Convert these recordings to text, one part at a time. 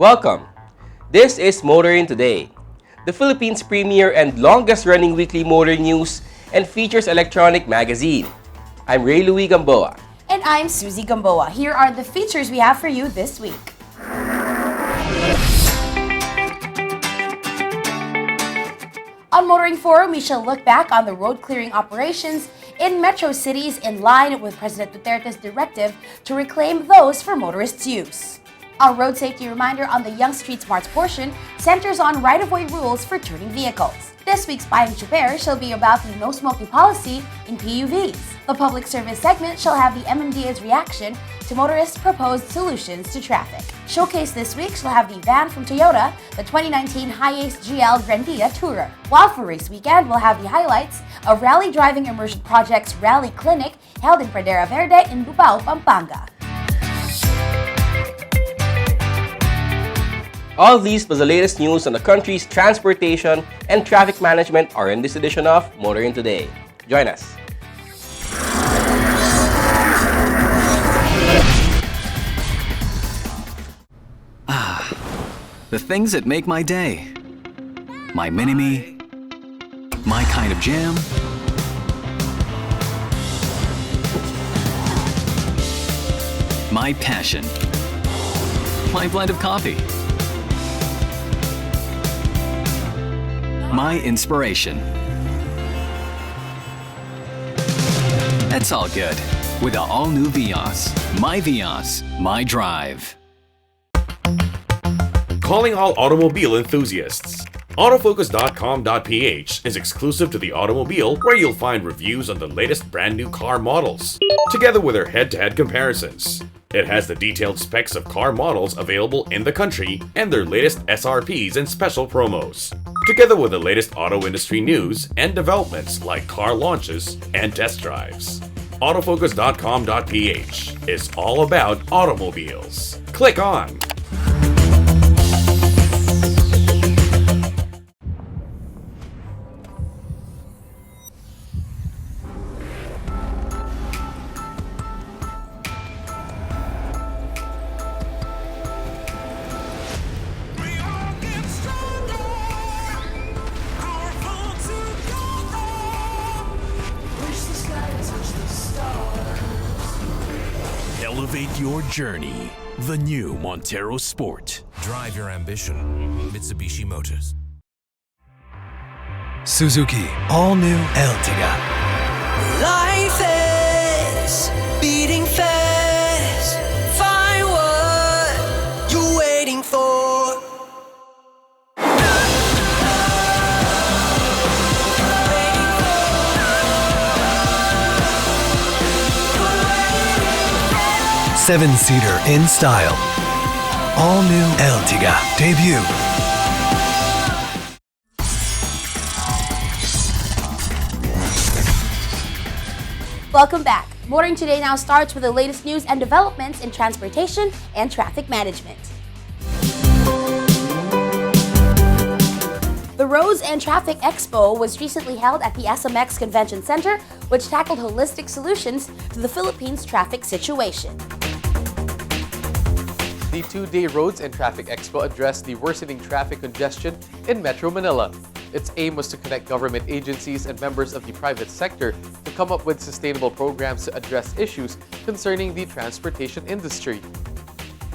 Welcome! This is Motoring Today, the Philippines' premier and longest-running weekly motor news and features electronic magazine. I'm Ray Louis Gamboa. And I'm Susie Gamboa. Here are the features we have for you this week. On Motoring Forum, we shall look back on the road clearing operations in metro cities in line with President Duterte's directive to reclaim those for motorists' use. Our road safety reminder on the Young Street Smarts portion centers on right-of-way rules for turning vehicles. This week's Paying Chuper shall be about the no smoking policy in PUVs. The public service segment shall have the MMDA's reaction to motorists' proposed solutions to traffic. Showcase this week shall have the van from Toyota, the 2019 Hiace GL Grandia Tourer. While for race weekend, we'll have the highlights of Rally Driving Immersion Project's Rally Clinic held in Pradera Verde in Bupao, Pampanga. All these plus the latest news on the country's transportation and traffic management are in this edition of Motoring Today. Join us. The things that make my day. My mini-me. My kind of jam. My passion. My blend of coffee. My inspiration. That's all good with the all-new Vios. My Vios, my drive. Calling all automobile enthusiasts. Autofocus.com.ph is exclusive to the automobile, where you'll find reviews on the latest brand new car models, together with their head-to-head comparisons. It has the detailed specs of car models available in the country and their latest SRPs and special promos, together with the latest auto industry news and developments like car launches and test drives. Autofocus.com.ph is all about automobiles. Click on. Elevate your journey. The new Montero Sport. Drive your ambition. Mitsubishi Motors. Suzuki All New Ertiga. Life is beating fast. Find what you're waiting for. Seven-seater in style. All New Ertiga debut. Welcome back. Motoring Today now starts with the latest news and developments in transportation and traffic management. The Roads and Traffic Expo was recently held at the SMX Convention Center, which tackled holistic solutions to the Philippines' traffic situation. The two-day Roads and Traffic Expo addressed the worsening traffic congestion in Metro Manila. Its aim was to connect government agencies and members of the private sector to come up with sustainable programs to address issues concerning the transportation industry.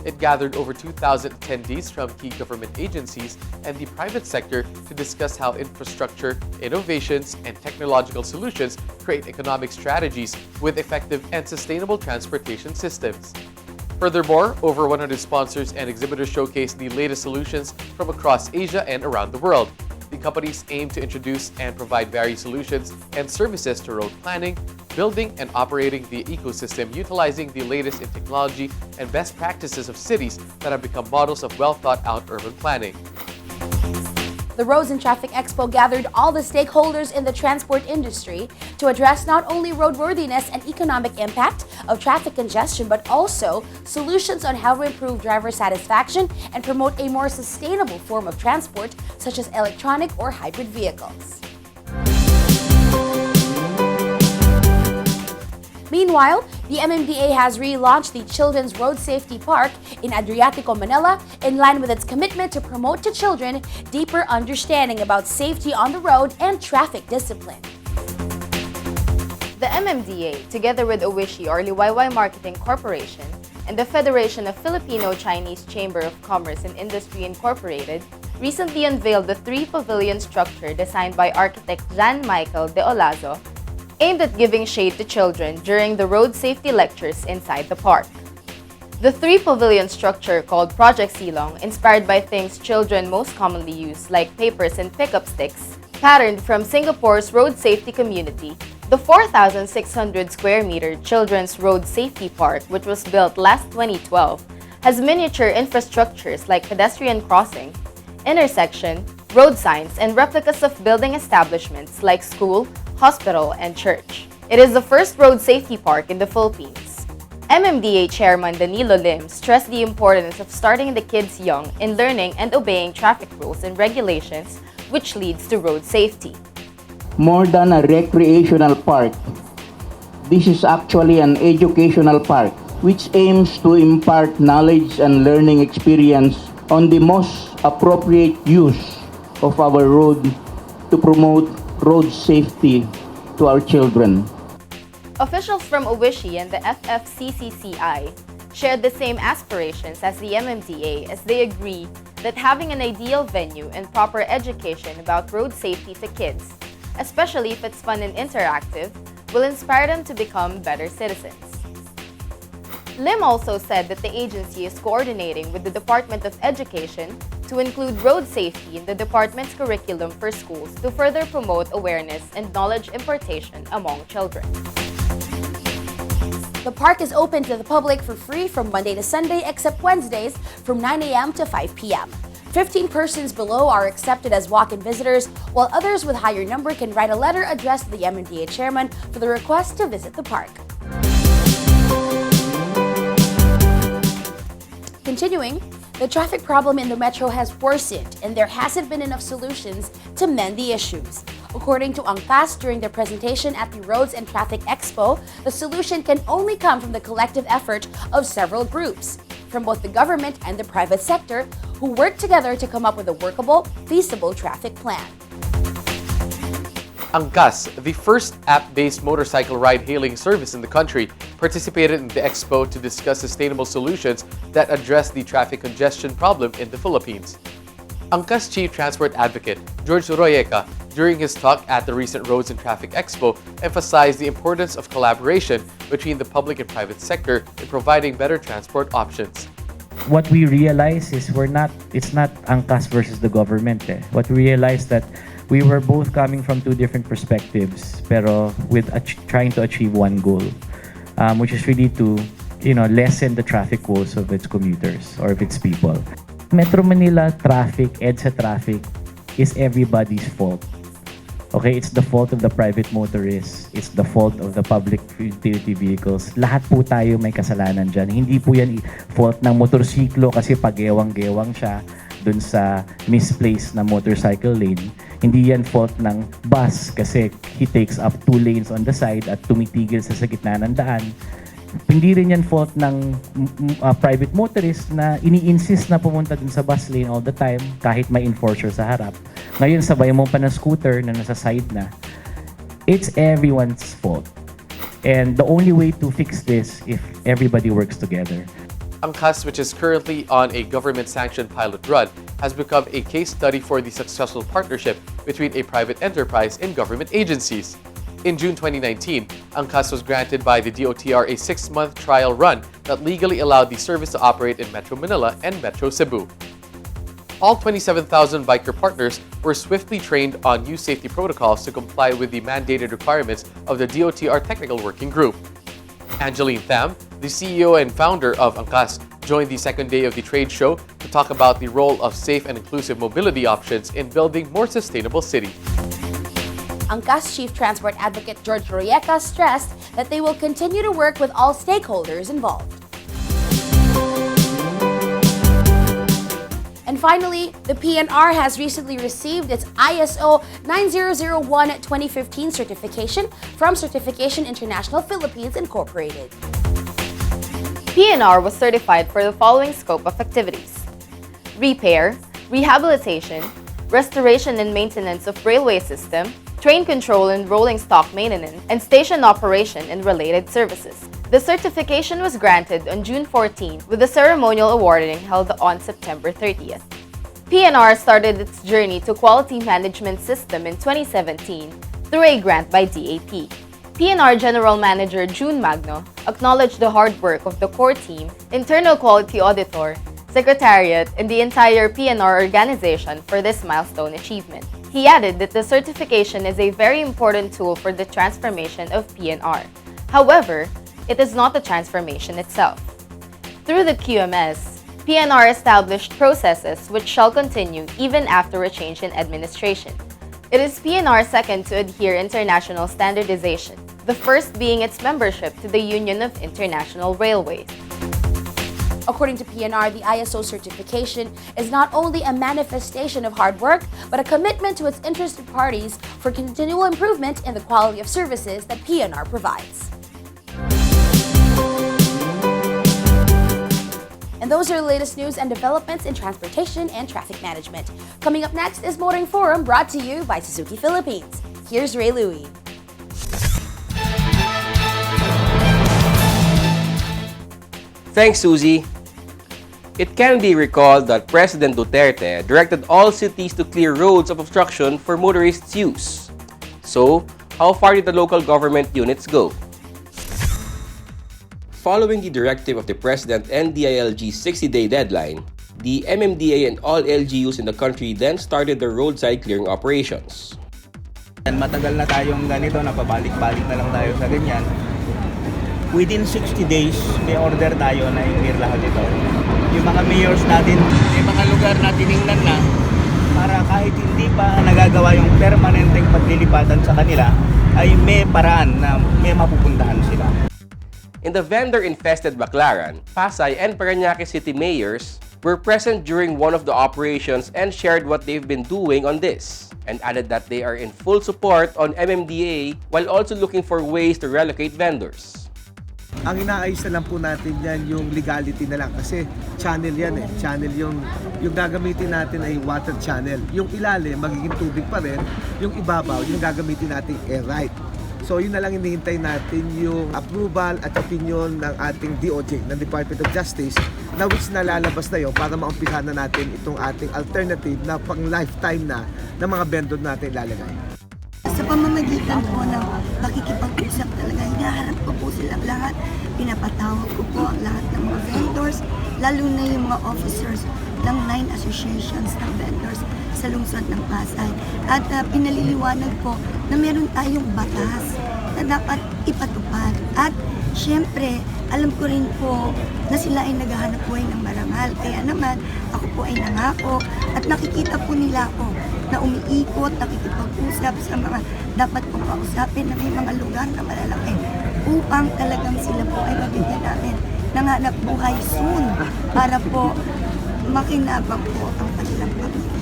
It gathered over 2,000 attendees from key government agencies and the private sector to discuss how infrastructure, innovations, and technological solutions create economic strategies with effective and sustainable transportation systems. Furthermore, over 100 sponsors and exhibitors showcased the latest solutions from across Asia and around the world. The companies aim to introduce and provide various solutions and services to road planning, building and operating the ecosystem utilizing the latest in technology and best practices of cities that have become models of well-thought-out urban planning. The Roads and Traffic Expo gathered all the stakeholders in the transport industry to address not only roadworthiness and economic impact of traffic congestion, but also solutions on how to improve driver satisfaction and promote a more sustainable form of transport, such as electronic or hybrid vehicles. Meanwhile, the MMDA has relaunched the Children's Road Safety Park in Adriatico, Manila, in line with its commitment to promote to children deeper understanding about safety on the road and traffic discipline. The MMDA, together with Owishi or Liwayway Marketing Corporation and the Federation of Filipino-Chinese Chamber of Commerce and Industry Incorporated, recently unveiled the three-pavilion structure designed by architect Jean-Michael de Olazo, aimed at giving shade to children during the road safety lectures inside the park. The three-pavilion structure, called Project Silong, inspired by things children most commonly use like papers and pickup sticks, patterned from Singapore's road safety community. The 4,600 square meter Children's Road Safety Park, which was built last 2012, has miniature infrastructures like pedestrian crossing, intersection, road signs, and replicas of building establishments like school, hospital, and church. It is the first road safety park in the Philippines. MMDA Chairman Danilo Lim stressed the importance of starting the kids young in learning and obeying traffic rules and regulations, which leads to road safety. More than a recreational park, this is actually an educational park which aims to impart knowledge and learning experience on the most appropriate use of our road to promote road safety to our children. Officials from Owishi and the FFCCCI shared the same aspirations as the MMDA as they agree that having an ideal venue and proper education about road safety to kids, especially if it's fun and interactive, will inspire them to become better citizens. Lim also said that the agency is coordinating with the Department of Education to include road safety in the department's curriculum for schools to further promote awareness and knowledge impartation among children. The park is open to the public for free from Monday to Sunday, except Wednesdays from 9 a.m. to 5 p.m. 15 persons below are accepted as walk-in visitors, while others with higher number can write a letter addressed to the MMDA chairman for the request to visit the park. Continuing, the traffic problem in the metro has worsened and there hasn't been enough solutions to mend the issues. According to Angkas during their presentation at the Roads and Traffic Expo, the solution can only come from the collective effort of several groups, from both the government and the private sector, who work together to come up with a workable, feasible traffic plan. Angkas, the first app-based motorcycle ride-hailing service in the country, participated in the expo to discuss sustainable solutions that address the traffic congestion problem in the Philippines. Angkas Chief Transport Advocate George Royeca, during his talk at the recent Roads and Traffic Expo, emphasized the importance of collaboration between the public and private sector in providing better transport options. What we realize is it's not Angkas versus the government. What we realized that we were both coming from two different perspectives, pero with trying to achieve one goal, which is really to, lessen the traffic woes of its commuters or of its people. Metro Manila traffic, EDSA traffic, is everybody's fault. Okay, it's the fault of the private motorists, it's the fault of the public utility vehicles. Lahat po tayo may kasalanan dyan. Hindi po yan fault ng motorsiklo kasi pag-gewang-gewang siya dun sa misplaced na motorcycle lane. Hindi yan fault ng bus kasi he takes up 2 lanes on the side at tumitigil sa gitna ng daan. Hindi rin yan fault ng private motorist na ini-insist na pumunta dun sa bus lane all the time kahit may enforcer sa harap. Ngayon, sabay mo pa ng scooter na nasa side na. It's everyone's fault. And the only way to fix this if everybody works together. Angkas, which is currently on a government-sanctioned pilot run, has become a case study for the successful partnership between a private enterprise and government agencies. In June 2019, Angkas was granted by the DOTR a 6-month trial run that legally allowed the service to operate in Metro Manila and Metro Cebu. All 27,000 biker partners were swiftly trained on new safety protocols to comply with the mandated requirements of the DOTR Technical Working Group. Angeline Tham, the CEO and founder of Angkas, joined the second day of the trade show to talk about the role of safe and inclusive mobility options in building more sustainable cities. Angkas Chief Transport Advocate George Royeca stressed that they will continue to work with all stakeholders involved. And finally, the PNR has recently received its ISO 9001-2015 certification from Certification International Philippines Incorporated. PNR was certified for the following scope of activities: repair, rehabilitation, restoration and maintenance of railway system, train control and rolling stock maintenance, and station operation and related services. The certification was granted on June 14 with the ceremonial awarding held on September 30th. PNR started its journey to quality management system in 2017 through a grant by DAP. PNR General Manager June Magno acknowledged the hard work of the core team, internal quality auditor, secretariat, and the entire PNR organization for this milestone achievement. He added that the certification is a very important tool for the transformation of PNR. However, it is not the transformation itself. Through the QMS, PNR established processes which shall continue even after a change in administration. It is PNR's second to adhere international standardization, the first being its membership to the Union of International Railways. According to PNR, the ISO certification is not only a manifestation of hard work, but a commitment to its interested parties for continual improvement in the quality of services that PNR provides. And those are the latest news and developments in transportation and traffic management. Coming up next is Motoring Forum, brought to you by Suzuki Philippines. Here's Ray Louie. Thanks, Suzy. It can be recalled that President Duterte directed all cities to clear roads of obstruction for motorists' use. So, how far did the local government units go? Following the directive of the President and DILG's 60-day deadline, the MMDA and all LGUs in the country then started their roadside clearing operations. Matagal na tayong ganito, napabalik-balik na lang tayo sa ganyan. Within 60 days, may order tayo na i-clear lahat ito. Yung mga mayors natin, may mga lugar na tiningnan na para kahit hindi pa nagagawa yung permanenteng paglilipatan sa kanila, ay may paraan na may mapupuntahan sila. In the vendor-infested Baclaran, Pasay and Parañaque City mayors were present during one of the operations and shared what they've been doing on this, and added that they are in full support on MMDA while also looking for ways to relocate vendors. Ang inaayos na lang po natin yan yung legality na lang kasi channel yan eh. Channel yung gagamitin natin ay water channel. Yung ilalim magiging tubig pa rin, yung ibabaw yung gagamitin natin airite. So yun na lang hinihintay natin yung approval at opinion ng ating DOJ, ng Department of Justice, na which nalalabas na yun para maumpisahan na natin itong ating alternative na pang lifetime na ng mga vendor natin ilalagay. Sa pamamagitan po ng pakikipag-usap talaga, hinaharap ko po silang lahat. Pinapatawag ko po ang lahat ng mga vendors, lalo na yung mga officers ng 9 associations ng vendors sa lungsod ng Pasay. At pinaliliwanag po na meron tayong batas na dapat ipatupad. At syempre, alam ko rin po na sila ay naghahanap buhay ng marangal. Kaya naman, ako po ay nangako at nakikita po nila ako na umiikot, nakikipag-usap sa mga dapat pong kausapin na may mga lugar na malalaki upang talagang sila po ay mabigyan namin ng hanap buhay soon para po makinabang po ang kanilang pamilya.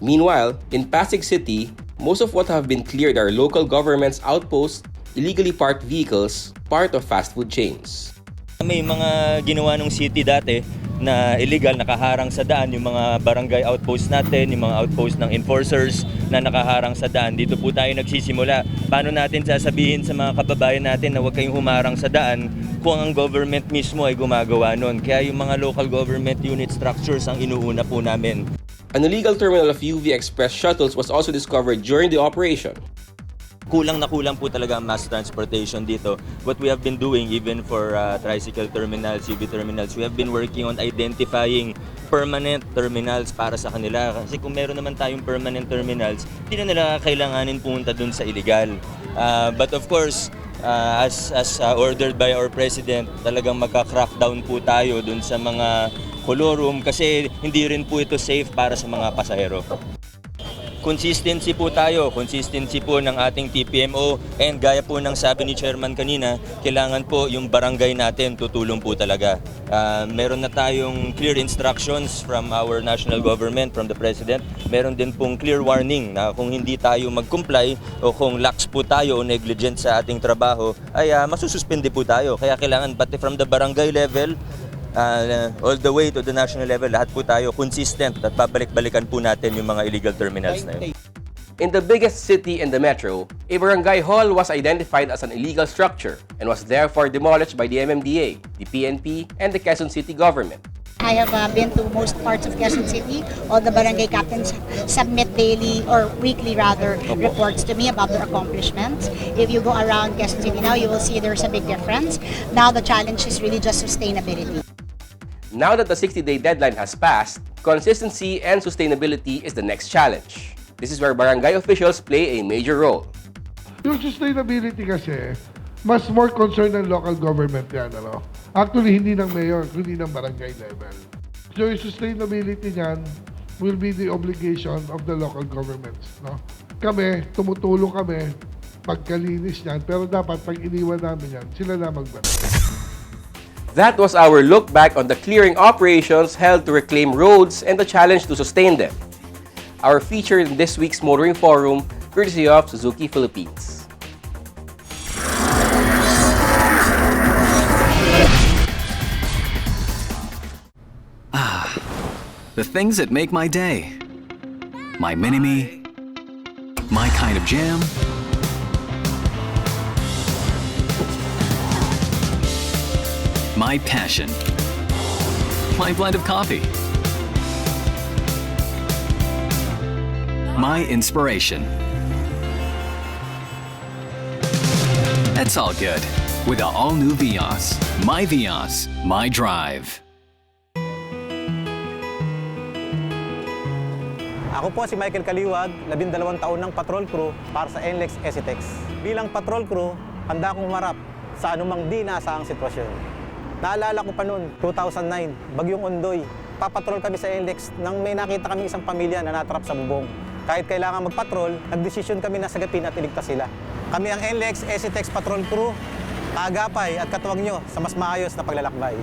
Meanwhile, in Pasig City, most of what have been cleared are local government's outposts, illegally parked vehicles, part of fast food chains. May mga ginawa ng city dati na illegal, nakaharang sa daan, yung mga barangay outpost natin, yung mga outpost ng enforcers na nakaharang sa daan. Dito po tayo nagsisimula. Paano natin sasabihin sa mga kababayan natin na huwag kayong humarang sa daan kung ang government mismo ay gumagawa nun? Kaya yung mga local government unit structures ang inuuna po namin. An illegal terminal of UV Express shuttles was also discovered during the operation. kulang na kulang po talaga ang mass transportation dito. What we have been doing even for tricycle terminals, UV terminals, we have been working on identifying permanent terminals para sa kanila. Kasi kung meron naman tayong permanent terminals, hindi na nila kailanganin pumunta dun sa illegal. But of course, as ordered by our President, talagang magka-crackdown po tayo dun sa mga kolorum kasi hindi rin po ito safe para sa mga pasahero. Consistency po tayo, consistency po ng ating TPMO, and gaya po ng sabi ni Chairman kanina, kailangan po yung barangay natin tutulong po talaga. Meron na tayong clear instructions from our national government, from the President. Meron din pong clear warning na kung hindi tayo mag-comply o kung lax po tayo o negligent sa ating trabaho, ay masususpende po tayo. Kaya kailangan pati from the barangay level, all the way to the national level, lahat po tayo consistent at babalik-balikan po natin yung mga illegal terminals na yun. In the biggest city in the metro, a barangay hall was identified as an illegal structure and was therefore demolished by the MMDA, the PNP, and the Quezon City government. I have been to most parts of Quezon City. All the barangay captains submit daily or weekly rather reports to me about their accomplishments. If you go around Quezon City now, you will see there's a big difference. Now the challenge is really just sustainability. Now that the 60-day deadline has passed, consistency and sustainability is the next challenge. This is where barangay officials play a major role. Yung sustainability kasi, mas more concerned ng local government yan, ano? Actually, hindi ng mayor, kundi ng barangay level. So yung sustainability niyan will be the obligation of the local governments, no? Kami, tumutulong kami pagkalinis niyan, pero dapat pag iniwan namin yan, sila na magbalik. That was our look back on the clearing operations held to reclaim roads and the challenge to sustain them. Our feature in this week's Motoring Forum, courtesy of Suzuki Philippines. The things that make my day. My mini-me. My kind of jam. My passion. My blend of coffee. My inspiration. That's all good with the all-new Vios. My Vios, my drive. Ako po si Michael Kaliwag, 12 taon ng patrol crew para sa NLEX ECTEX. Bilang patrol crew, handa akong humarap sa anumang di naasahang sitwasyon. Naalala ko pa noon, 2009, Bagyong Ondoy. Papatrol kami sa NLEX nang may nakita kami isang pamilya na natrap sa bubong. Kahit kailangan magpatrol, nagdesisyon kami na sagapin at iligtas sila. Kami ang NLEX ECTEX Patrol Crew, kaagapay at katuwag nyo sa mas maayos na paglalakbay.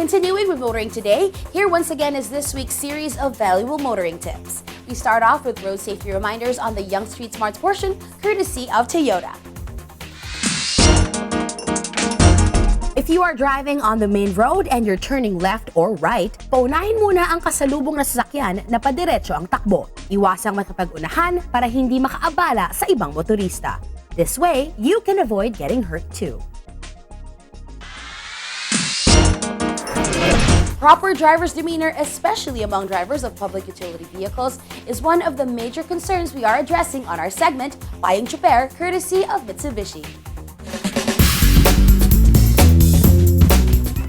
Continuing with Motoring Today, here once again is this week's series of valuable motoring tips. We start off with road safety reminders on the Young Street Smarts portion, courtesy of Toyota. If If you are driving on the main road and you're turning left or right, paunahin muna ang kasalubong na sasakyan na padiretso ang takbo. Iwasang makapag-unahan para hindi makaabala sa ibang motorista. This way, you can avoid getting hurt too. Proper driver's demeanor, especially among drivers of public utility vehicles, is one of the major concerns we are addressing on our segment, Payong Choper, courtesy of Mitsubishi.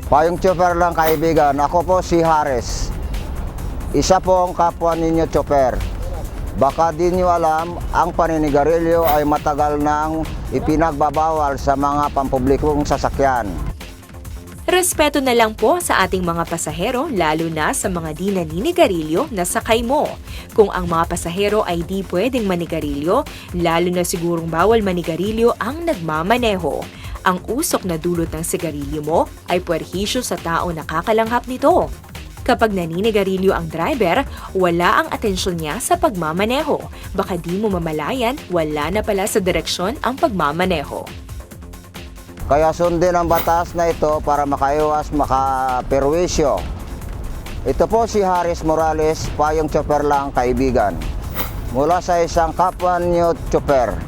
Payong Choper lang kaibigan, ako po si Hares. Isa po ang kapwa ninyo Choper. Baka di nyo alam, ang paninigarilyo ay matagal nang ipinagbabawal sa mga pampublikong sasakyan. Respeto na lang po sa ating mga pasahero, lalo na sa mga di naninigarilyo na sakay mo. Kung ang mga pasahero ay di pwedeng manigarilyo, lalo na sigurong bawal manigarilyo ang nagmamaneho. Ang usok na dulot ng sigarilyo mo ay puwerhisyo sa tao nakakalanghap nito. Kapag naninigarilyo ang driver, wala ang atensyon niya sa pagmamaneho. Baka di mo mamalayan, wala na pala sa direksyon ang pagmamaneho. Kaya sundin ang batas na ito para makaiwas makaperwisyo. Ito po si Haris Morales, Payong Choper lang kaibigan. Mula sa isang kapwa niyo Choper.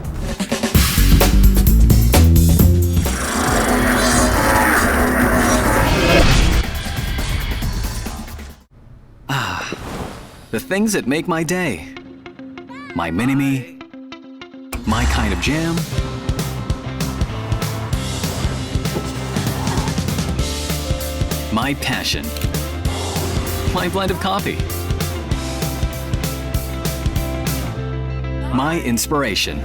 The things that make my day. My mini-me, my kind of jam, my passion, my blend of coffee, my inspiration.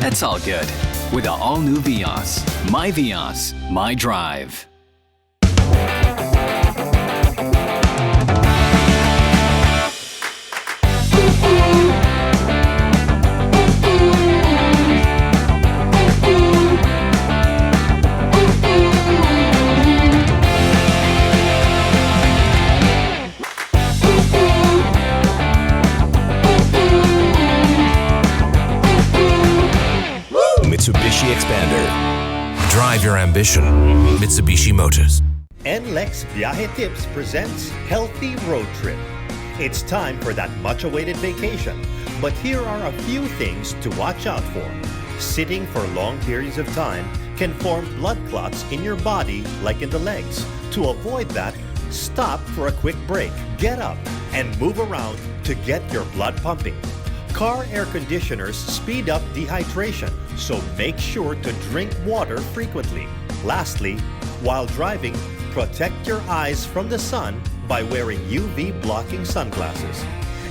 That's all good with the all-new Vios. My Vios, my drive. Mitsubishi Expander. Drive your ambition. Mitsubishi Motors. NLEX Viaje Tips presents Healthy Road Trip. It's time for that much-awaited vacation, but here are a few things to watch out for. Sitting for long periods of time can form blood clots in your body like in the legs. To avoid that, stop for a quick break, get up, and move around to get your blood pumping. Car air conditioners speed up dehydration, so make sure to drink water frequently. Lastly, while driving, protect your eyes from the sun by wearing UV blocking sunglasses.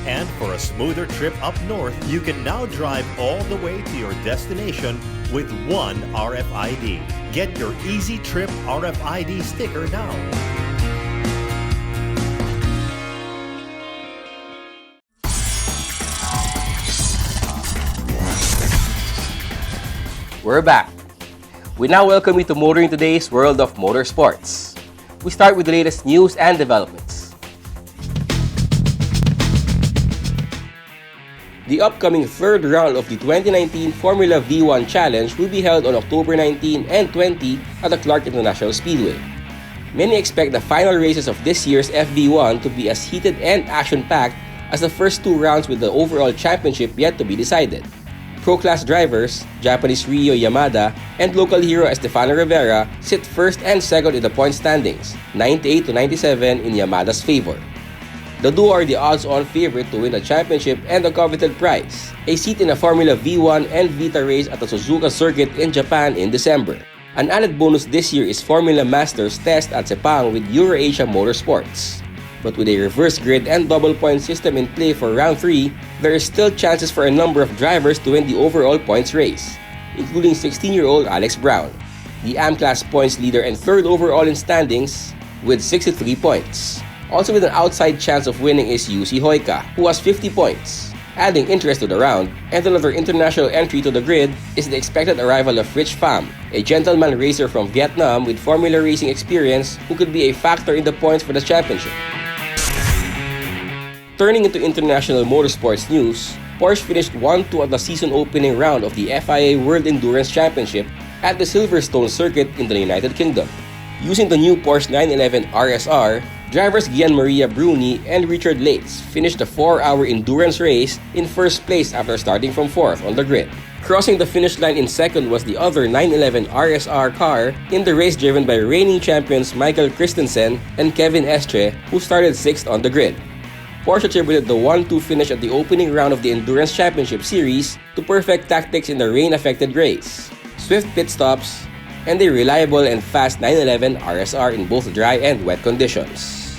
And for a smoother trip up north, you can now drive all the way to your destination with one RFID. Get your Easy Trip RFID sticker now. We're back. We now welcome you to Motoring Today's World of Motorsports. We start with the latest news and developments. The upcoming third round of the 2019 Formula V1 Challenge will be held on October 19 and 20 at the Clark International Speedway. Many expect the final races of this year's FV1 to be as heated and action-packed as the first two rounds, with the overall championship yet to be decided. Pro-class drivers, Japanese Ryo Yamada and local hero Estefano Rivera sit first and second in the point standings, 98 to 97 in Yamada's favor. The duo are the odds-on favorite to win the championship and the coveted prize, a seat in a Formula V1 and Vita race at the Suzuka circuit in Japan in December. An added bonus this year is Formula Masters test at Sepang with Eurasia Motorsports. But with a reverse grid and double point system in play for round 3, there is still chances for a number of drivers to win the overall points race, including 16-year-old Alex Brown, the AM-class points leader and third overall in standings with 63 points. Also with an outside chance of winning is Yusi Hoika, who has 50 points. Adding interest to the round, and another international entry to the grid is the expected arrival of Rich Pham, a gentleman racer from Vietnam with Formula racing experience who could be a factor in the points for the championship. Turning into international motorsports news, Porsche finished 1-2 at the season opening round of the FIA World Endurance Championship at the Silverstone circuit in the United Kingdom. Using the new Porsche 911 RSR, drivers Gian Maria Bruni and Richard Lates finished the 4-hour endurance race in first place after starting from 4th on the grid. Crossing the finish line in second was the other 911 RSR car in the race driven by reigning champions Michael Christensen and Kevin Estre, who started 6th on the grid. Porsche attributed the 1-2 finish at the opening round of the Endurance Championship Series to perfect tactics in the rain-affected race, swift pit stops, and a reliable and fast 911 RSR in both dry and wet conditions.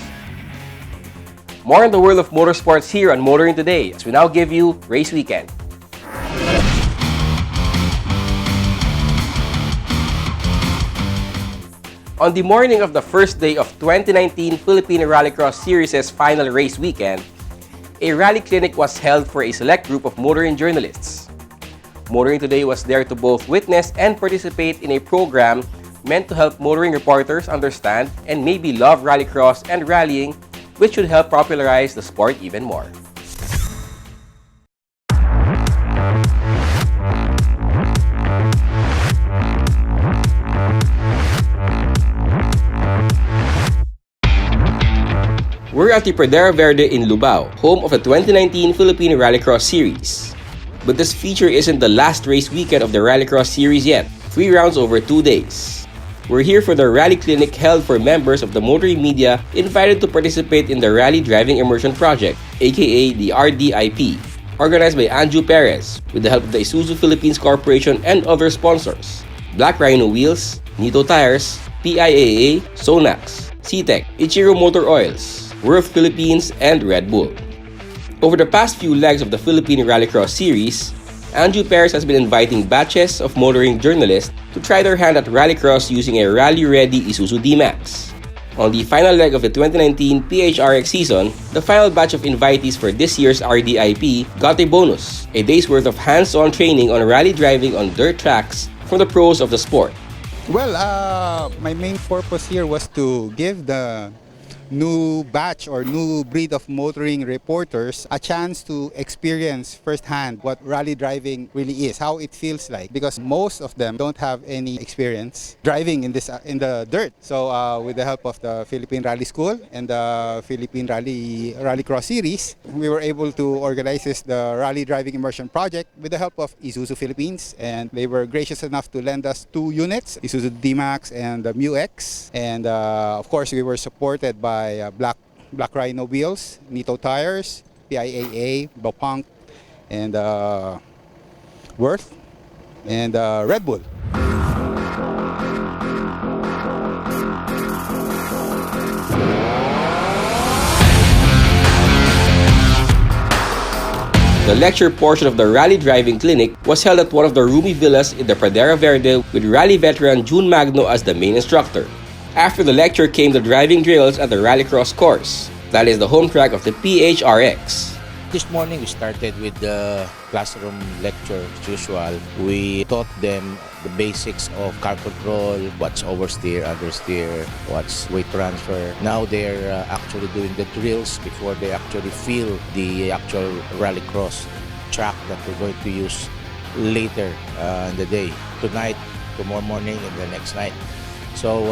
More in the world of motorsports here on Motoring Today as we now give you Race Weekend. On the morning of the first day of 2019 Philippine Rallycross Series' final race weekend, a rally clinic was held for a select group of motoring journalists. Motoring Today was there to both witness and participate in a program meant to help motoring reporters understand and maybe love rallycross and rallying, which should help popularize the sport even more. We're at the Pradera Verde in Lubao, home of the 2019 Philippine Rallycross Series. But this feature isn't the last race weekend of the Rallycross Series yet, 3 rounds over 2 days. We're here for the rally clinic held for members of the motoring media invited to participate in the Rally Driving Immersion Project, aka the RDIP, organized by Anju Perez with the help of the Isuzu Philippines Corporation and other sponsors: Black Rhino Wheels, Nito Tires, PIAA, Sonax, CTEC, Ichiro Motor Oils, Worth Philippines, and Red Bull. Over the past few legs of the Philippine Rallycross Series, Anju Perez has been inviting batches of motoring journalists to try their hand at rallycross using a rally-ready Isuzu D-Max. On the final leg of the 2019 PHRX season, the final batch of invitees for this year's RDIP got a bonus, a day's worth of hands-on training on rally driving on dirt tracks from the pros of the sport. Well, my main purpose here was to give the new batch or new breed of motoring reporters a chance to experience firsthand what rally driving really is, how it feels like, because most of them don't have any experience driving in the dirt. So with the help of the Philippine Rally School and the Philippine Rallycross Series, we were able to organize the Rally Driving Immersion Project with the help of Isuzu Philippines, and they were gracious enough to lend us 2 units, Isuzu D-Max and the Mu-X, and of course we were supported by Black Rhino Wheels, Nito Tires, PIAA, Bopunk, and Worth, and Red Bull. The lecture portion of the Rally Driving Clinic was held at one of the roomy villas in the Pradera Verde with rally veteran June Magno as the main instructor. After the lecture came the driving drills at the Rallycross course, that is the home track of the PHRX. This morning we started with the classroom lecture as usual. We taught them the basics of car control, what's oversteer, understeer, what's weight transfer. Now they're actually doing the drills before they actually feel the actual Rallycross track that we're going to use later in the day, tonight, tomorrow morning, and the next night. So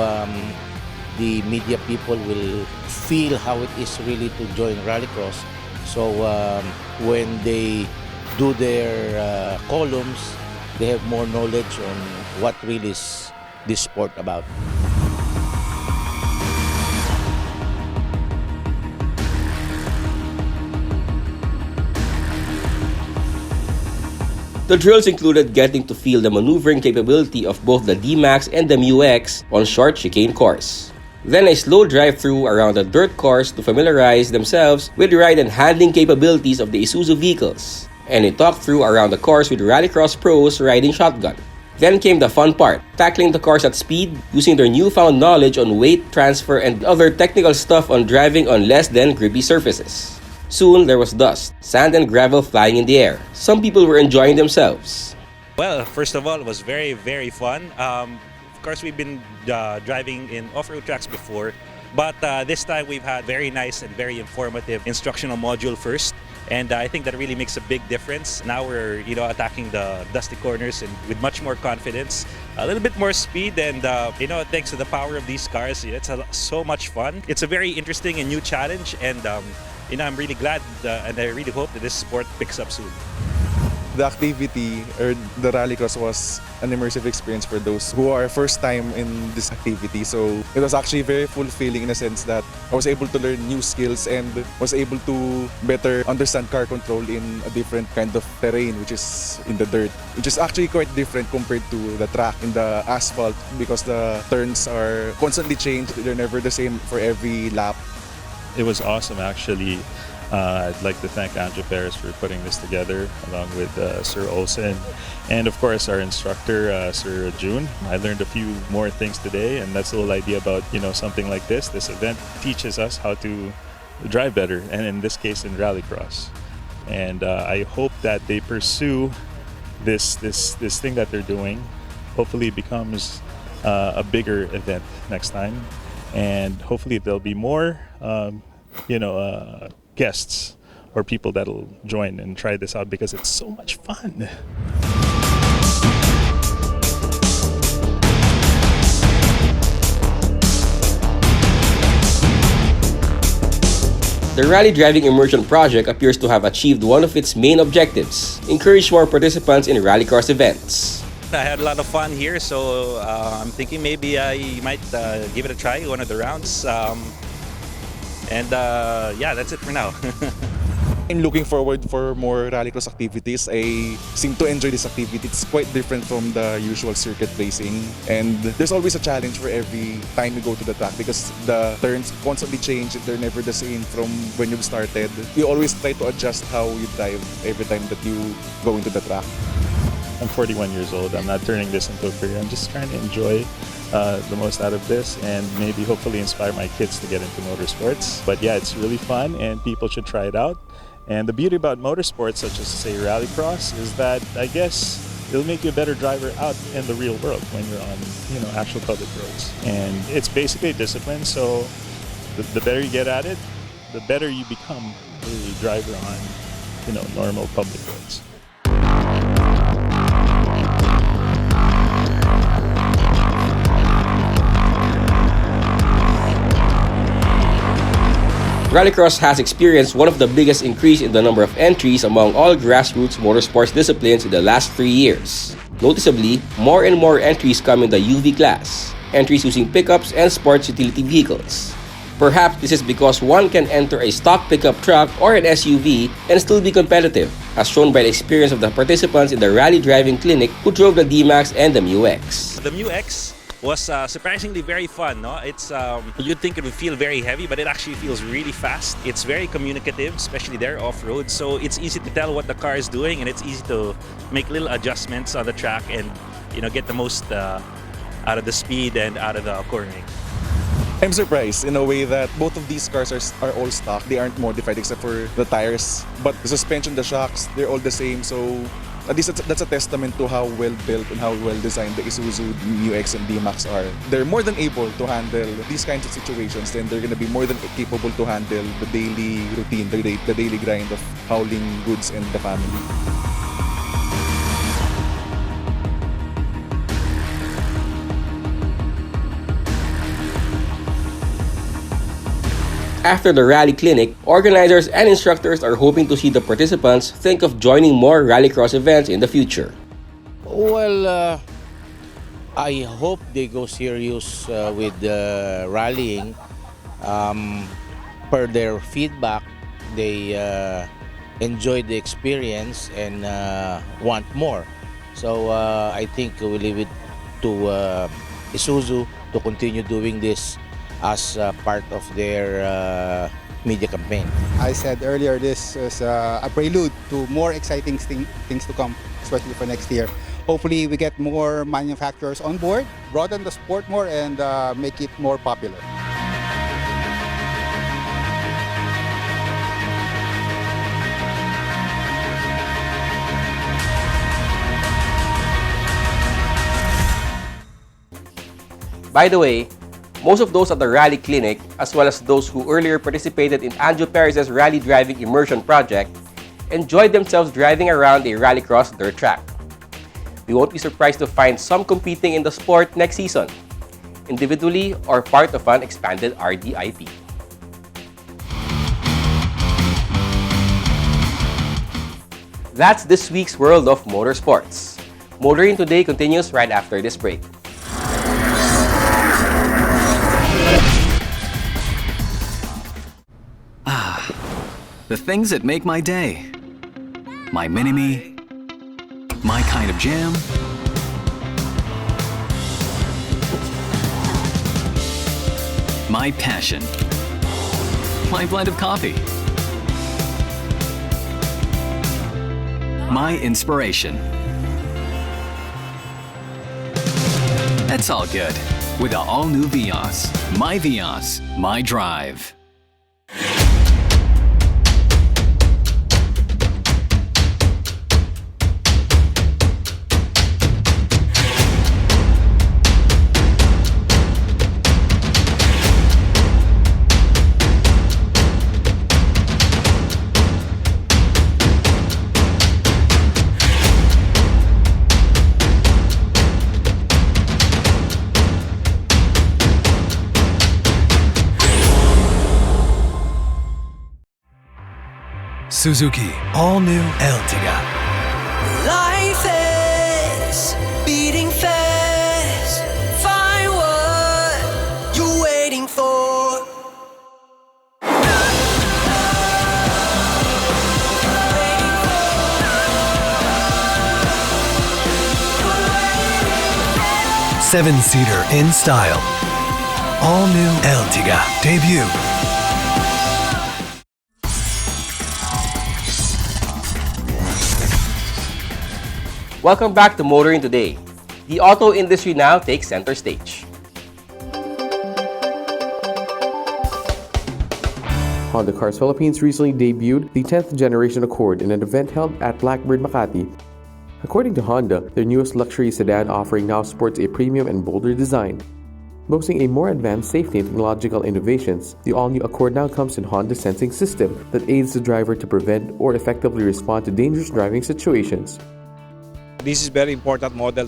the media people will feel how it is really to join Rallycross. So when they do their columns, they have more knowledge on what really is this sport about. The drills included getting to feel the maneuvering capability of both the D-Max and the Mu-X on short chicane course. Then a slow drive-through around the dirt course to familiarize themselves with the ride and handling capabilities of the Isuzu vehicles, and a talk-through around the course with Rallycross pros riding shotgun. Then came the fun part, tackling the course at speed using their newfound knowledge on weight transfer and other technical stuff on driving on less than grippy surfaces. Soon, there was dust, sand and gravel flying in the air. Some people were enjoying themselves. Well, first of all, it was very, very fun. Of course, we've been driving in off-road tracks before, But this time we've had very nice and very informative instructional module first. And I think that really makes a big difference. Now we're, attacking the dusty corners and with much more confidence, a little bit more speed, and thanks to the power of these cars, it's so much fun. It's a very interesting and new challenge, and I'm really glad and I really hope that this sport picks up soon. The activity or the rallycross was an immersive experience for those who are first time in this activity. So it was actually very fulfilling in a sense that I was able to learn new skills and was able to better understand car control in a different kind of terrain, which is in the dirt, which is actually quite different compared to the track in the asphalt because the turns are constantly changed. They're never the same for every lap. It was awesome, actually. I'd like to thank Andrew Perez for putting this together, along with Sir Olsen, and of course our instructor, Sir June. I learned a few more things today, and that's the whole idea about something like this. This event teaches us how to drive better, and in this case, in rallycross. And I hope that they pursue this thing that they're doing. Hopefully, it becomes a bigger event next time, and hopefully there'll be more, guests or people that'll join and try this out because it's so much fun. The Rally Driving Immersion Project appears to have achieved one of its main objectives: encourage more participants in rallycross events. I had a lot of fun here, so I'm thinking maybe I might give it a try, one of the rounds. Yeah, that's it for now. I'm looking forward for more rallycross activities. I seem to enjoy this activity. It's quite different from the usual circuit racing, and there's always a challenge for every time you go to the track because the turns constantly change. They're never the same from when you started. You always try to adjust how you drive every time that you go into the track. I'm 41 years old. I'm not turning this into a career. I'm just trying to enjoy the most out of this and maybe hopefully inspire my kids to get into motorsports. But yeah, it's really fun and people should try it out. And the beauty about motorsports, such as say rallycross, is that I guess it'll make you a better driver out in the real world when you're on actual public roads. And it's basically a discipline, so the better you get at it, the better you become a driver on normal public roads. Rallycross has experienced one of the biggest increase in the number of entries among all grassroots motorsports disciplines in the last 3 years. Noticeably, more and more entries come in the UV class, entries using pickups and sports utility vehicles. Perhaps this is because one can enter a stock pickup truck or an SUV and still be competitive, as shown by the experience of the participants in the Rally Driving Clinic who drove the D-Max and the MU-X. The MU-X was surprisingly very fun. No, it's you'd think it would feel very heavy, but it actually feels really fast. It's very communicative, especially there off-road. So it's easy to tell what the car is doing, and it's easy to make little adjustments on the track and get the most out of the speed and out of the cornering. I'm surprised in a way that both of these cars are all stock. They aren't modified except for the tires, but the suspension, the shocks, they're all the same. So at least that's a testament to how well built and how well designed the Isuzu MU-X and D-Max are. They're more than able to handle these kinds of situations, and they're going to be more than capable to handle the daily routine, the daily grind of hauling goods and the family. After the Rally Clinic, organizers and instructors are hoping to see the participants think of joining more rallycross events in the future. Well, I hope they go serious with rallying. Per their feedback, they enjoyed the experience and want more. So I think we leave it to Isuzu to continue doing this as part of their media campaign. I said earlier, this is a prelude to more exciting things to come, especially for next year. Hopefully we get more manufacturers on board, broaden the sport more, and make it more popular. By the way, Most of those at the rally clinic, as well as those who earlier participated in Anjo Perez's rally driving immersion project, enjoyed themselves driving around a rallycross dirt track. We won't be surprised to find some competing in the sport next season, individually or part of an expanded RDIP. That's this week's World of Motorsports. Motoring Today continues right after this break. The things that make my day. My mini-me. My kind of jam. My passion. My blend of coffee. My inspiration. That's all good with the all-new Vios. My Vios, my drive. Suzuki all-new Ertiga. Life is beating fast. Find what you're waiting for. Seven-seater in style. All-new Ertiga debut. Welcome back to Motoring Today. The auto industry now takes center stage. Honda Cars Philippines recently debuted the 10th generation Accord in an event held at Blackbird Makati. According to Honda, their newest luxury sedan offering now sports a premium and bolder design. Boasting a more advanced safety and technological innovations, the all-new Accord now comes in Honda's sensing system that aids the driver to prevent or effectively respond to dangerous driving situations. This is very important model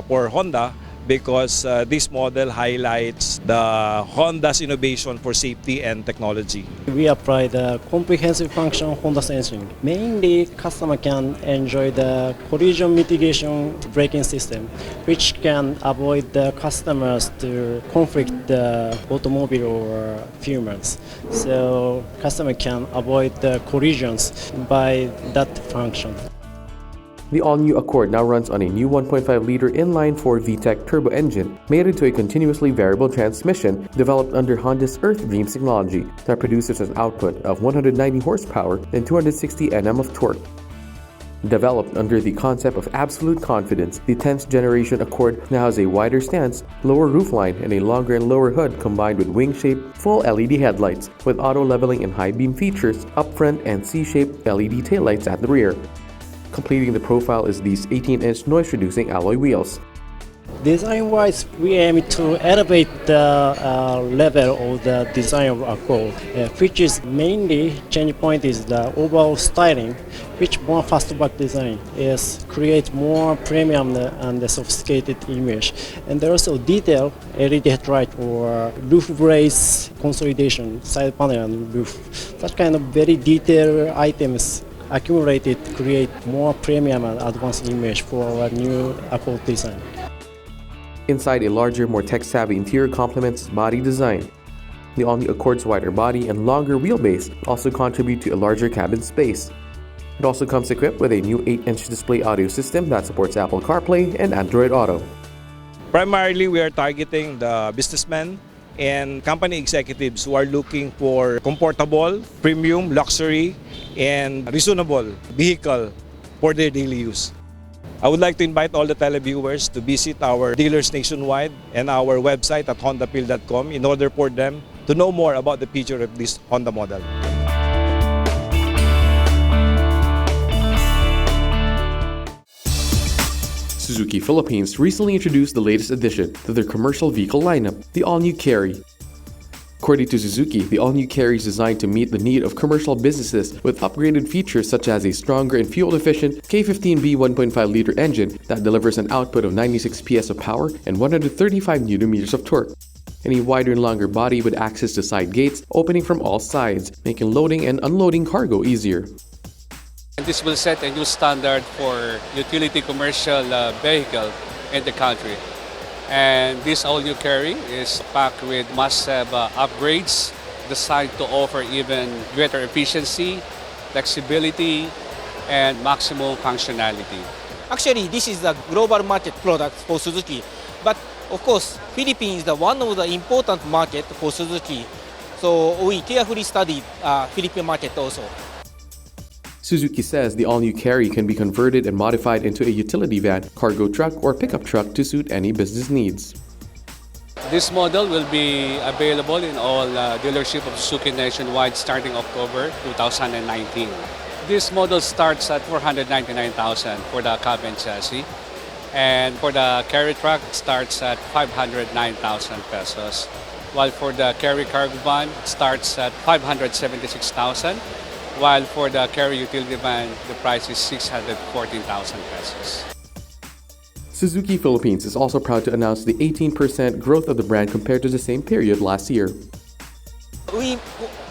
for Honda because this model highlights the Honda's innovation for safety and technology. We apply the comprehensive function Honda sensing. Mainly, customer can enjoy the collision mitigation braking system, which can avoid the customers to conflict the automobile or humans. So customer can avoid the collisions by that function. The all-new Accord now runs on a new 1.5-liter inline-4 VTEC turbo engine mated to a continuously variable transmission developed under Honda's Earth Dreams technology that produces an output of 190 horsepower and 260 Nm of torque. Developed under the concept of absolute confidence, the 10th generation Accord now has a wider stance, lower roofline, and a longer and lower hood combined with wing-shaped, full LED headlights with auto-leveling and high-beam features up front and C-shaped LED taillights at the rear. Completing the profile is these 18-inch noise-reducing alloy wheels. Design-wise, we aim to elevate the level of the design of Accord, which is mainly change point is the overall styling, which more fastback design is create more premium and the sophisticated image, and there also detail LED headlight or roof brace consolidation, side panel and roof. Such kind of very detailed items accumulated create more premium and advanced image for our new Accord design. Inside, a larger, more tech-savvy interior complements body design. The all-new Accord's wider body and longer wheelbase also contribute to a larger cabin space. It also comes equipped with a new 8-inch display audio system that supports Apple CarPlay and Android Auto. Primarily, we are targeting the businessmen and company executives who are looking for comfortable, premium, luxury, and reasonable vehicle for their daily use. I would like to invite all the televiewers to visit our dealers nationwide and our website at hondapil.com in order for them to know more about the feature of this Honda model. Suzuki Philippines recently introduced the latest addition to their commercial vehicle lineup, the all-new Carry. According to Suzuki, the all-new Carry is designed to meet the need of commercial businesses with upgraded features such as a stronger and fuel-efficient K15B 1.5-liter engine that delivers an output of 96 PS of power and 135 Nm of torque, and a wider and longer body with access to side gates opening from all sides, making loading and unloading cargo easier. This will set a new standard for utility commercial vehicle in the country. And this all-new Carry is packed with must-have upgrades designed to offer even greater efficiency, flexibility, and maximum functionality. Actually, this is a global market product for Suzuki, but of course, Philippines is the one of the important market for Suzuki. So we carefully studied Philippine market also. Suzuki says the all-new Carry can be converted and modified into a utility van, cargo truck, or pickup truck to suit any business needs. This model will be available in all dealerships of Suzuki nationwide starting October 2019. This model starts at 499,000 for the cab and chassis, and for the Carry truck it starts at 509,000 pesos, while for the Carry cargo van it starts at 576,000. While for the Carry utility van, the price is 614,000 pesos. Suzuki Philippines is also proud to announce the 18% growth of the brand compared to the same period last year. We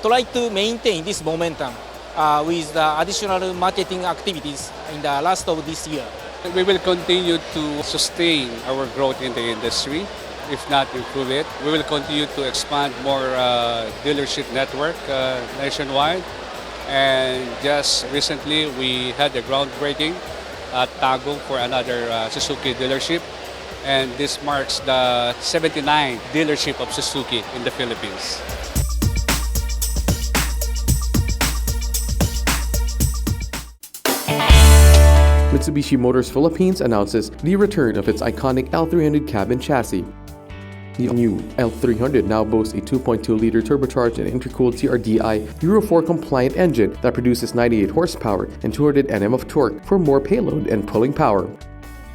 try to maintain this momentum with the additional marketing activities in the last of this year. We will continue to sustain our growth in the industry, if not improve it. We will continue to expand more dealership network nationwide. And just recently, we had the groundbreaking at Tagum for another Suzuki dealership. And this marks the 79th dealership of Suzuki in the Philippines. Mitsubishi Motors Philippines announces the return of its iconic L300 cab and chassis. The new L300 now boasts a 2.2-liter turbocharged and intercooled TRDI Euro 4 compliant engine that produces 98 horsepower and 200 Nm of torque for more payload and pulling power.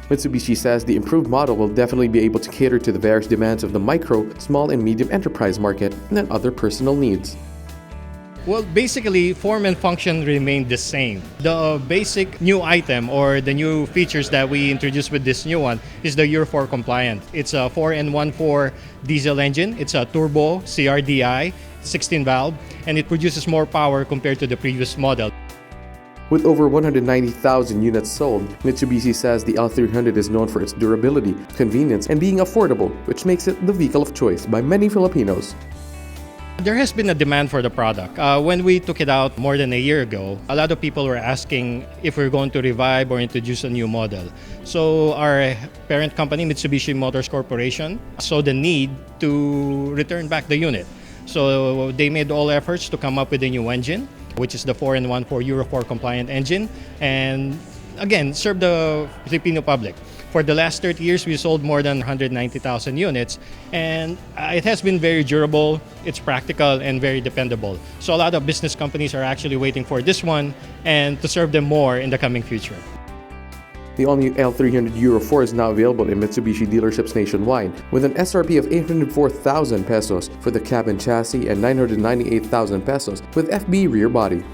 Mitsubishi says the improved model will definitely be able to cater to the various demands of the micro, small and medium enterprise market and other personal needs. Well, basically, form and function remain the same. The basic new item or the new features that we introduced with this new one is the Euro 4 compliant. It's a 4N14 diesel engine. It's a turbo CRDI, 16 valve, and it produces more power compared to the previous model. With over 190,000 units sold, Mitsubishi says the L300 is known for its durability, convenience, and being affordable, which makes it the vehicle of choice by many Filipinos. There has been a demand for the product. When we took it out more than a year ago, a lot of people were asking if we're going to revive or introduce a new model. So our parent company, Mitsubishi Motors Corporation, saw the need to return back the unit. So they made all efforts to come up with a new engine, which is the 4N14 Euro 4 compliant engine, and again, serve the Filipino public. For the last 30 years, we sold more than 190,000 units, and it has been very durable, it's practical, and very dependable. So a lot of business companies are actually waiting for this one and to serve them more in the coming future. The all-new L300 Euro 4 is now available in Mitsubishi dealerships nationwide, with an SRP of 804,000 pesos for the cab and chassis and 998,000 pesos with FB rear body.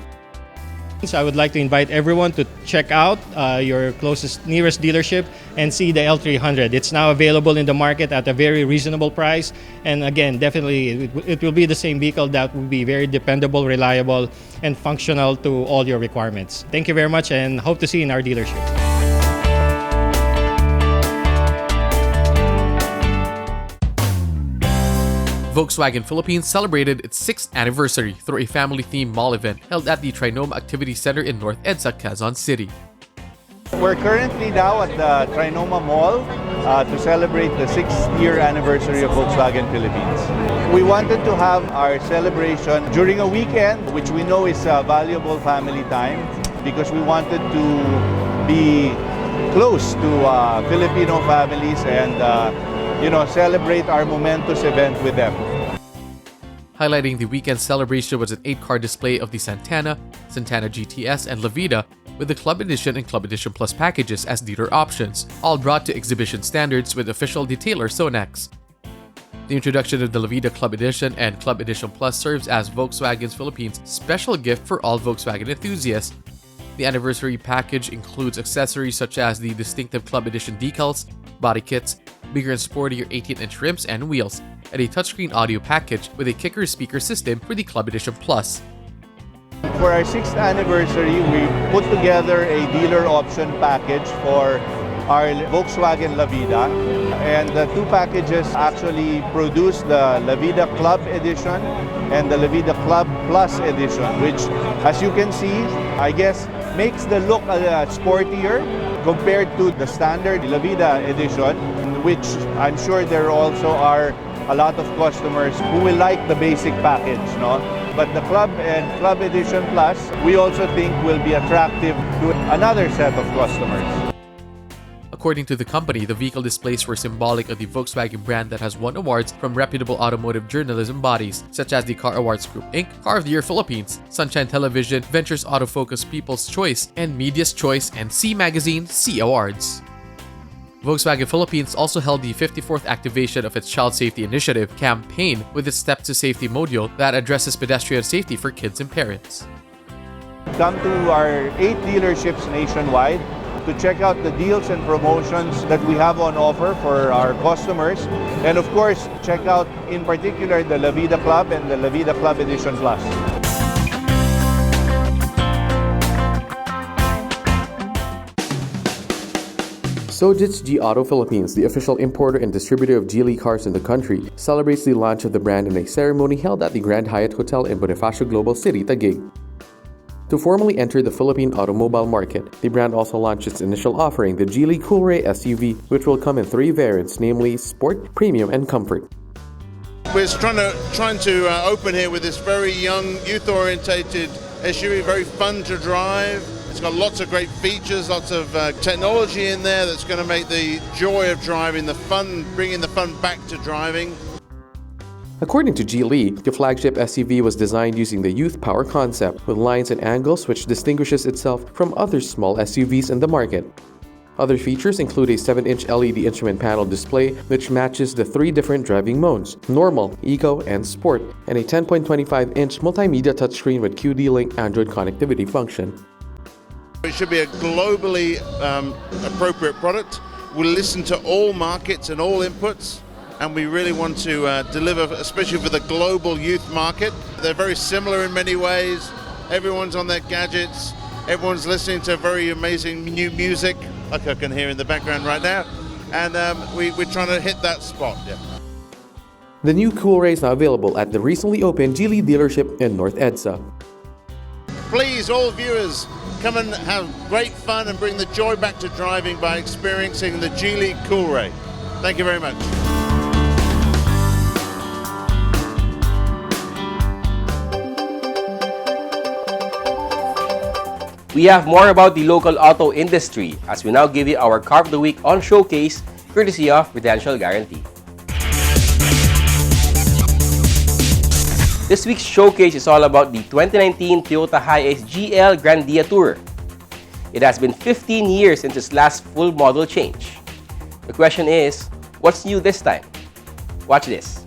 So I would like to invite everyone to check out your nearest dealership and see the L300. It's now available in the market at a very reasonable price. And again, definitely it will be the same vehicle that will be very dependable, reliable, and functional to all your requirements. Thank you very much and hope to see you in our dealership. Volkswagen Philippines celebrated its 6th anniversary through a family-themed mall event held at the Trinoma Activity Center in North EDSA, Quezon City. We're currently now at the Trinoma Mall to celebrate the 6th year anniversary of Volkswagen Philippines. We wanted to have our celebration during a weekend, which we know is valuable family time, because we wanted to be close to Filipino families and celebrate our momentous event with them. Highlighting the weekend celebration was an 8-car display of the Santana, Santana GTS, and La Vida, with the Club Edition and Club Edition Plus packages as dealer options, all brought to exhibition standards with official detailer Sonex. The introduction of the Lavida Club Edition and Club Edition Plus serves as Volkswagen's Philippines' special gift for all Volkswagen enthusiasts. The anniversary package includes accessories such as the distinctive Club Edition decals, body kits, bigger and sportier 18-inch rims and wheels, and a touchscreen audio package with a kicker speaker system for the Club Edition Plus. For our 6th anniversary, we put together a dealer option package for our Volkswagen Lavida. And the two packages actually produce the Lavida Club Edition and the Lavida Club Plus Edition, which, as you can see, I guess makes the look sportier compared to the standard Lavida Edition, which I'm sure there also are a lot of customers who will like the basic package, no? But the Club and Club Edition Plus, we also think will be attractive to another set of customers. According to the company, the vehicle displays were symbolic of the Volkswagen brand that has won awards from reputable automotive journalism bodies such as the Car Awards Group Inc., Car of the Year Philippines, Sunshine Television, Ventures Autofocus People's Choice, and Media's Choice and C Magazine C Awards. Volkswagen Philippines also held the 54th activation of its Child Safety Initiative campaign with its Step to Safety module that addresses pedestrian safety for kids and parents. Come to our 8 dealerships nationwide to check out the deals and promotions that we have on offer for our customers. And of course, check out in particular the Lavida Club and the Lavida Club Edition Plus. Sojitz G Auto Philippines, the official importer and distributor of Geely cars in the country, celebrates the launch of the brand in a ceremony held at the Grand Hyatt Hotel in Bonifacio Global City, Taguig. To formally enter the Philippine automobile market, the brand also launched its initial offering, the Geely Coolray SUV, which will come in 3 variants, namely Sport, Premium, and Comfort. We're trying to open here with this very young, youth-orientated SUV, very fun to drive. It's got lots of great features, lots of technology in there that's going to make the joy of driving, the fun, bringing the fun back to driving. According to Geely, the flagship SUV was designed using the Youth Power concept, with lines and angles which distinguishes itself from other small SUVs in the market. Other features include a 7-inch LED instrument panel display which matches the 3 different driving modes, Normal, Eco, and Sport, and a 10.25-inch multimedia touchscreen with QD-Link Android connectivity function. It should be a globally appropriate product. We'll listen to all markets and all inputs, and we really want to deliver, especially for the global youth market. They're very similar in many ways. Everyone's on their gadgets. Everyone's listening to very amazing new music, like I can hear in the background right now. And we're trying to hit that spot. Yeah. The new Coolray is now available at the recently opened Geely dealership in North EDSA. Please, all viewers, come and have great fun and bring the joy back to driving by experiencing the Geely Coolray. Thank you very much. We have more about the local auto industry as we now give you our Car of the Week on Showcase, courtesy of Prudential Guarantee. This week's Showcase is all about the 2019 Toyota Hiace GL Grandia Tour. It has been 15 years since its last full model change. The question is, what's new this time? Watch this.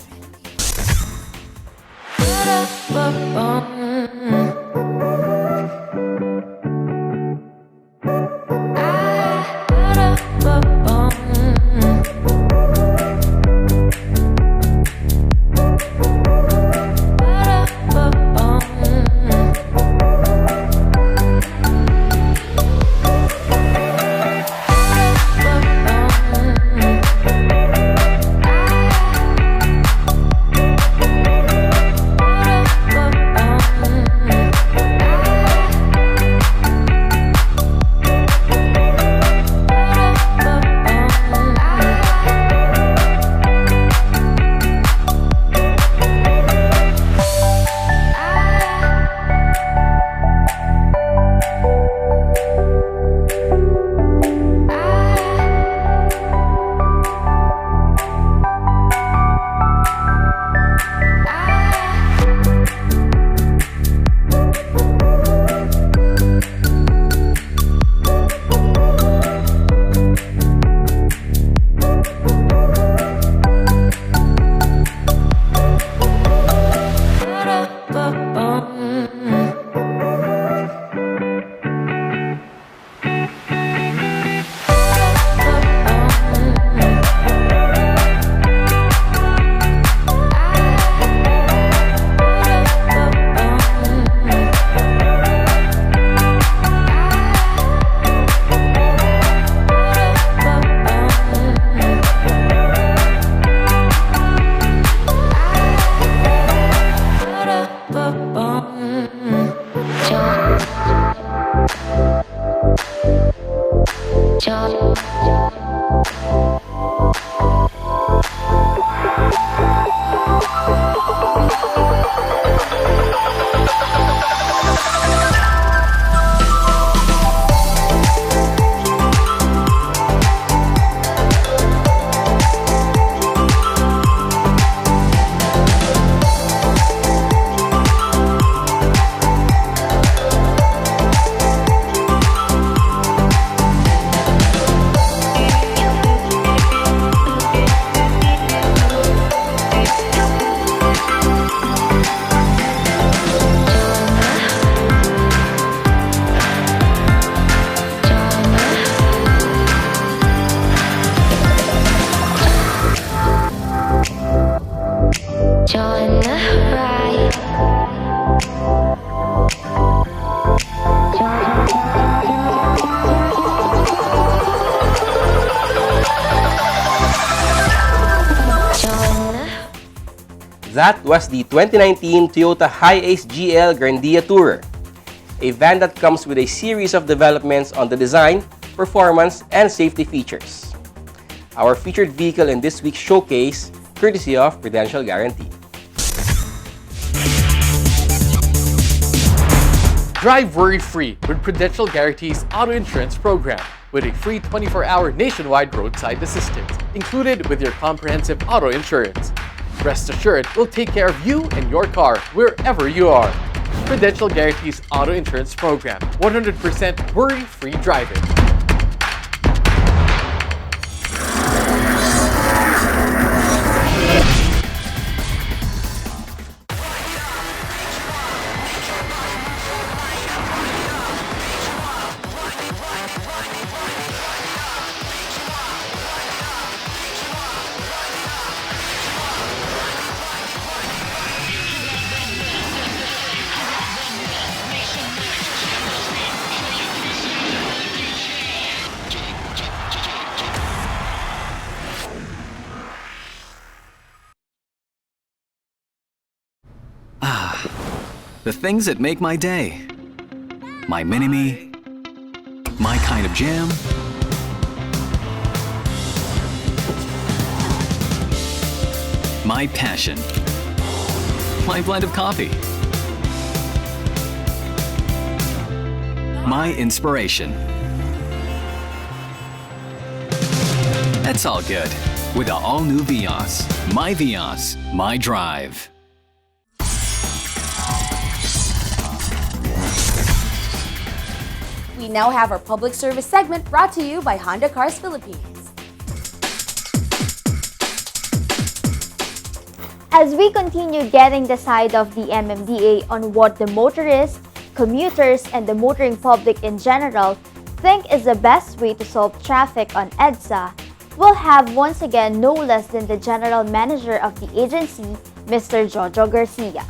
That was the 2019 Toyota Hi-Ace GL Grandia Tourer, a van that comes with a series of developments on the design, performance, and safety features. Our featured vehicle in this week's showcase, courtesy of Prudential Guarantee. Drive worry-free with Prudential Guarantee's auto insurance program with a free 24-hour nationwide roadside assistance included with your comprehensive auto insurance. Rest assured, we'll take care of you and your car wherever you are. Prudential Guarantee's auto insurance program, 100% worry-free driving. The things that make my day. My Mini-Me, my kind of jam, my passion, my blend of coffee, my inspiration. That's all good with the all-new Vios. My Vios, my drive. We now have our public service segment brought to you by Honda Cars Philippines. As we continue getting the side of the MMDA on what the motorists, commuters, and the motoring public in general think is the best way to solve traffic on EDSA, we'll have once again no less than the General Manager of the agency, Mr. Jojo Garcia.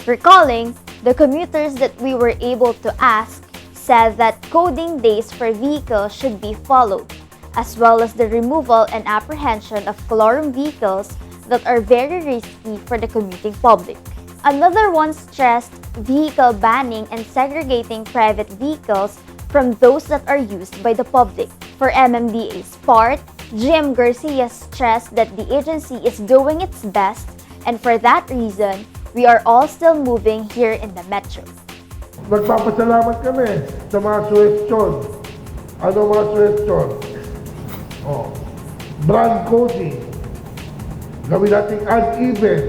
Recalling, the commuters that we were able to ask said that coding days for vehicles should be followed, as well as the removal and apprehension of colorum vehicles that are very risky for the commuting public. Another one stressed vehicle banning and segregating private vehicles from those that are used by the public. For MMDA's part, GM Garcia stressed that the agency is doing its best, and for that reason, we are all still moving here in the metro. Nagpapasalamat kami sa mga suwestyon. Ano mga suwestyon? Brand coding. Gawin natin uneven.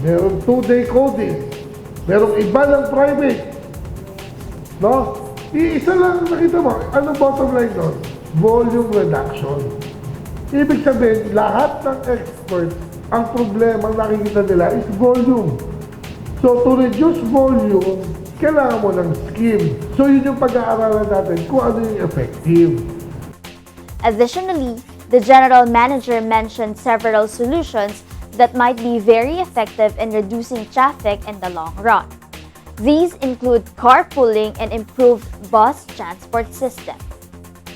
Meron 2-day coding. Merong iba ng private. No? Iisa lang nakita mo. Anong bottom line doon? Volume reduction. Ibig sabihin, lahat ng experts, ang problema nakikita nila is volume. So to reduce volume, kailangan mo ng scheme. So yun yung pag-aaralan natin kung ano yung effective. Additionally, the General Manager mentioned several solutions that might be very effective in reducing traffic in the long run. These include carpooling and improved bus transport system.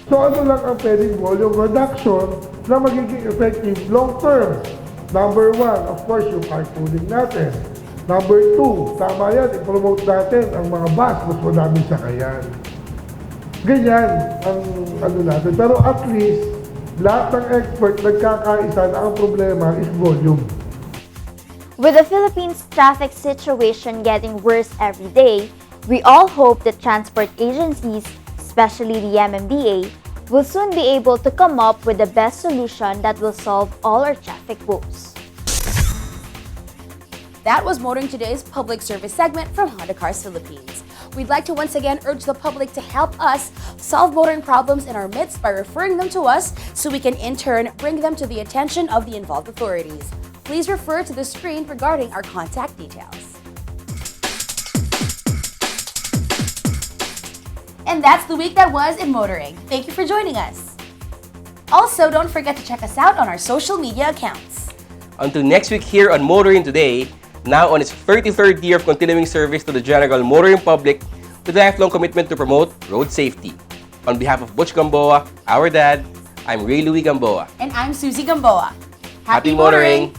So ano lang ang pwedeng volume reduction na magiging effective long term? Number 1, of course, yung carpooling natin. Number 2, tama yan, i-promote natin ang mga bus, mas madaming sakayan. Ganyan ang ano natin. Pero at least, lahat ng expert nagkakaisa na ang problema is volume. With the Philippines traffic situation getting worse every day, we all hope that transport agencies, especially the MMDA, will soon be able to come up with the best solution that will solve all our traffic woes. That was Motoring Today's public service segment from Honda Cars Philippines. We'd like to once again urge the public to help us solve motoring problems in our midst by referring them to us so we can in turn bring them to the attention of the involved authorities. Please refer to the screen regarding our contact details. And that's the week that was in motoring. Thank you for joining us. Also, don't forget to check us out on our social media accounts. Until next week here on Motoring Today, now on its 33rd year of continuing service to the general motoring public with a lifelong commitment to promote road safety. On behalf of Butch Gamboa, our dad, I'm Ray Louie Gamboa. And I'm Susie Gamboa. Happy motoring!